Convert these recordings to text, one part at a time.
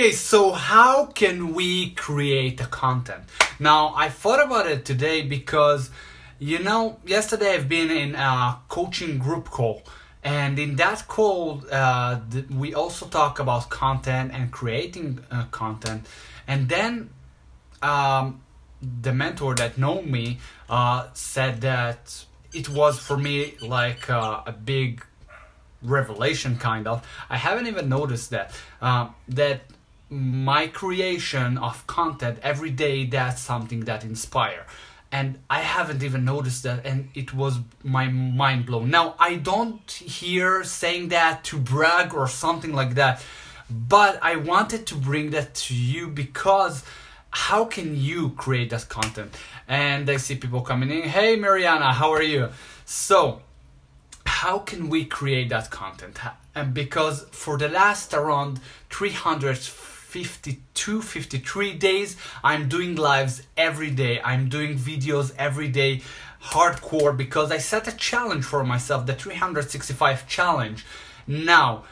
Okay, so how can we create a content? Now, I thought about it today because, yesterday I've been in a coaching group call, and in that call, we also talk about content and creating content. And then the mentor that know me said that it was for me like a big revelation, kind of. I haven't even noticed that my creation of content every day, that's something that inspire, and I haven't even noticed that, and it was my mind blown. Now, I don't hear saying that to brag or something like that, but I wanted to bring that to you because how can you create that content? And I see people coming in. Hey Mariana, how are you? So how can we create that content? And because for the last around 53 days, I'm doing lives every day. I'm doing videos every day, hardcore, because I set a challenge for myself, the 365 challenge. Now,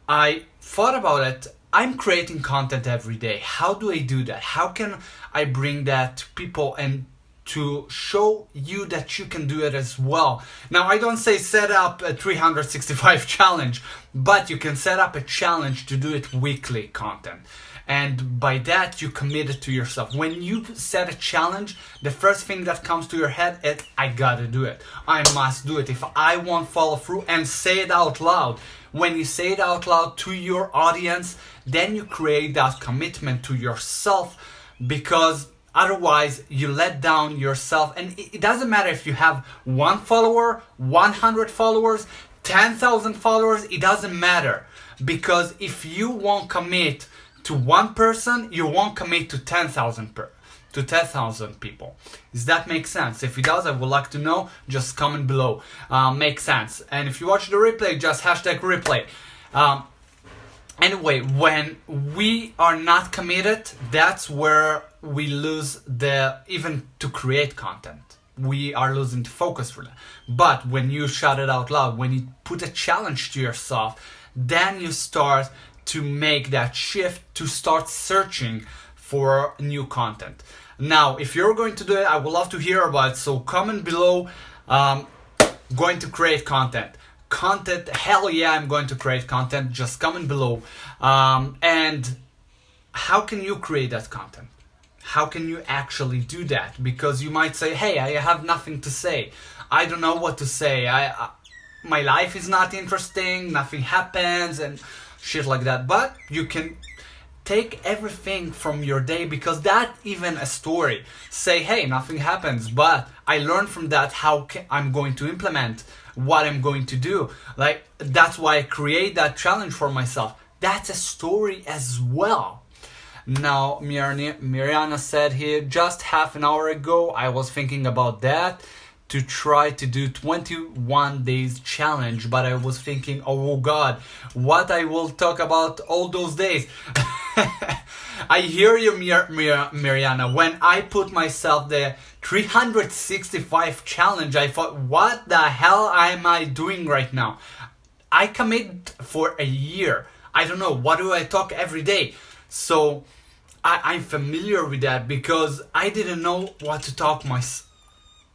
I thought about it. I'm creating content every day. How do I do that? How can I bring that to people and to show you that you can do it as well? Now, I don't say set up a 365 challenge, but you can set up a challenge to do it weekly content. And by that, you commit it to yourself. When you set a challenge, the first thing that comes to your head is, I gotta do it. I must do it. If I won't follow through, and say it out loud. When you say it out loud to your audience, then you create that commitment to yourself, because otherwise, you let down yourself. And it doesn't matter if you have 1 follower, 100 followers, 10,000 followers, it doesn't matter. Because if you won't commit to one person, you won't commit to 10,000 people. Does that make sense? If it does, I would like to know. Just comment below. Makes sense. And if you watch the replay, just hashtag replay. Anyway, when we are not committed, that's where we lose even to create content. We are losing the focus for that. But when you shout it out loud, when you put a challenge to yourself, then you start to make that shift to start searching for new content. Now, if you're going to do it, I would love to hear about it. So comment below, going to create content. Hell yeah, I'm going to create content. Just comment below. And how can you create that content? How can you actually do that? Because you might say, hey, I have nothing to say. I don't know what to say. My life is not interesting. Nothing happens and shit like that. But you can take everything from your day, because that even a story. Say, hey, nothing happens, but I learned from that how I'm going to implement what I'm going to do. Like, that's why I create that challenge for myself. That's a story as well. Now, Mariana said here, just half an hour ago, I was thinking about that, to try to do 21 days challenge, but I was thinking, oh God, what I will talk about all those days. I hear you, Mariana. When I put myself the 365 challenge, I thought, what the hell am I doing right now? I commit for a year. I don't know, what do I talk every day? So I'm familiar with that, because I didn't know what to talk myself.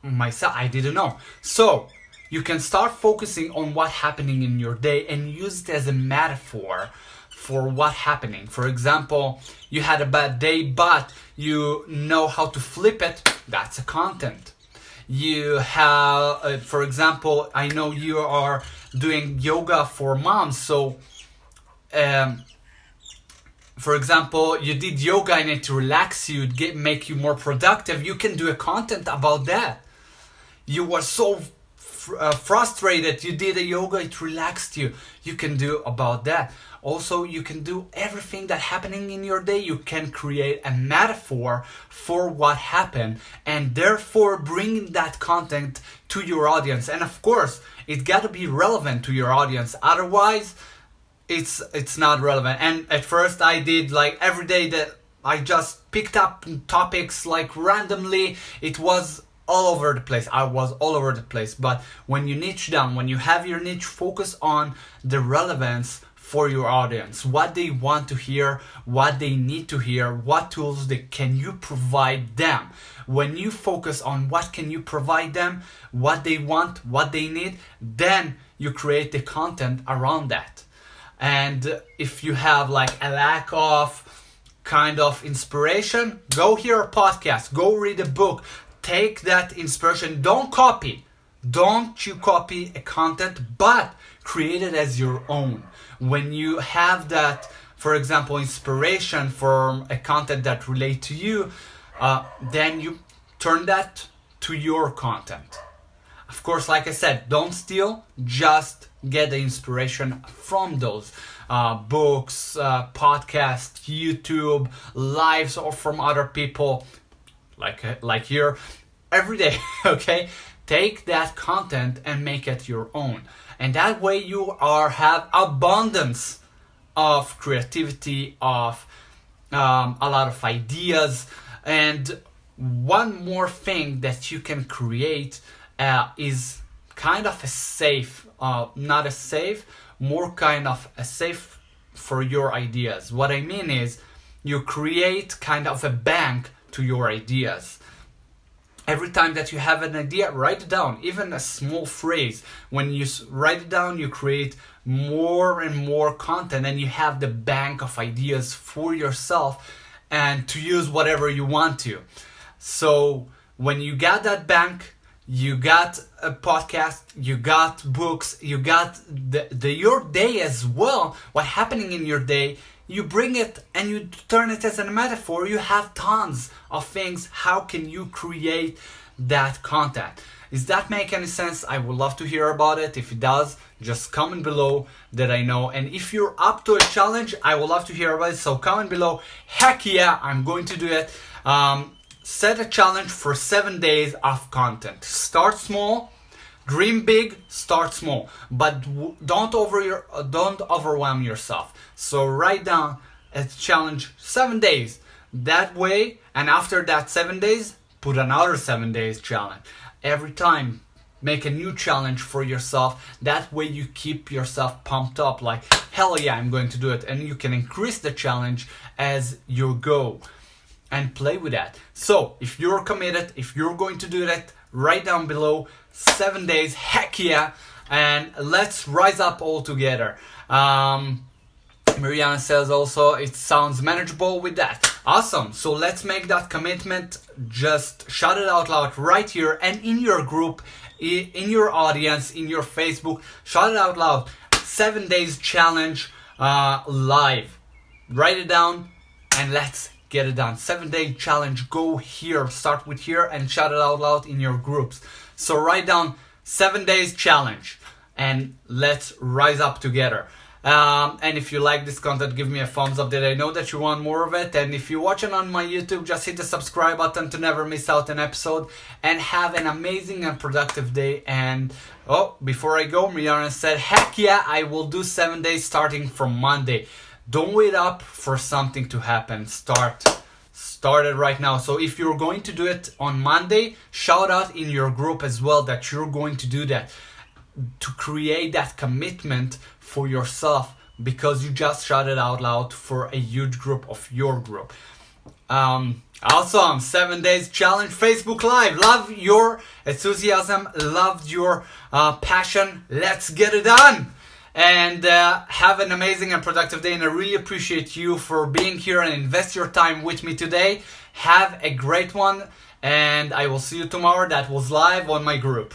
I didn't know. So you can start focusing on what's happening in your day and use it as a metaphor for what's happening. For example, you had a bad day, but you know how to flip it. That's a content. You have, for example, I know you are doing yoga for moms. So, for example, you did yoga and it relaxes you, make you more productive. You can do a content about that. You were so frustrated, you did a yoga, it relaxed you. You can do about that. Also, you can do everything that's happening in your day. You can create a metaphor for what happened, and therefore bring that content to your audience. And of course, it got to be relevant to your audience. Otherwise, it's not relevant. And at first I did like every day that I just picked up topics like randomly. It was all over the place. I was all over the place. But when you niche down, when you have your niche, focus on the relevance for your audience, what they want to hear, what they need to hear, what tools can you provide them. When you focus on what can you provide them, what they want, what they need, then you create the content around that. And if you have like a lack of kind of inspiration, go hear a podcast, go read a book, take that inspiration. Don't you copy a content, but create it as your own. When you have that, for example, inspiration from a content that relate to you, then you turn that to your content. Of course, like I said, don't steal, just get the inspiration from those books, podcasts, YouTube, lives, or from other people, like here, every day, okay? Take that content and make it your own. And that way you have abundance of creativity, of a lot of ideas. And one more thing that you can create is kind of a safe, not a safe, more kind of a safe for your ideas. What I mean is you create kind of a bank to your ideas. Every time that you have an idea, write it down, even a small phrase. When you write it down, you create more and more content, and you have the bank of ideas for yourself and to use whatever you want to. So when you got that bank, you got a podcast, you got books, you got your day as well. What's happening in your day, you bring it and you turn it as a metaphor. You have tons of things. How can you create that content? Does that make any sense? I would love to hear about it. If it does, just comment below that I know. And if you're up to a challenge, I would love to hear about it. So comment below. Heck yeah, I'm going to do it. Set a challenge for 7 days of content. Start small, dream big, start small, but don't overwhelm yourself. So write down a challenge 7 days. That way, and after that 7 days, put another 7 days challenge. Every time, make a new challenge for yourself. That way you keep yourself pumped up like, hell yeah, I'm going to do it. And you can increase the challenge as you go. And play with that. So if you're committed, if you're going to do that, write down below 7 days, heck yeah, and let's rise up all together. Mariana says also it sounds manageable with that. Awesome. So let's make that commitment. Just shout it out loud right here and in your group, in your audience, in your Facebook. Shout it out loud. 7 days challenge live. Write it down and let's get it done. 7 day challenge. Go here. Start with here and shout it out loud in your groups. So write down 7 days challenge and let's rise up together. And if you like this content, give me a thumbs up that I know that you want more of it. And if you're watching on my YouTube, just hit the subscribe button to never miss out an episode. And have an amazing and productive day. And before I go, Mariana said, heck yeah, I will do 7 days starting from Monday. Don't wait up for something to happen. Start it right now. So if you're going to do it on Monday, shout out in your group as well that you're going to do that, to create that commitment for yourself, because you just shouted out loud for a huge group of your group. Awesome. 7 days challenge Facebook Live. Love your enthusiasm. Love your passion. Let's get it done. And have an amazing and productive day. And I really appreciate you for being here and invest your time with me today. Have a great one. And I will see you tomorrow. That was live on my group.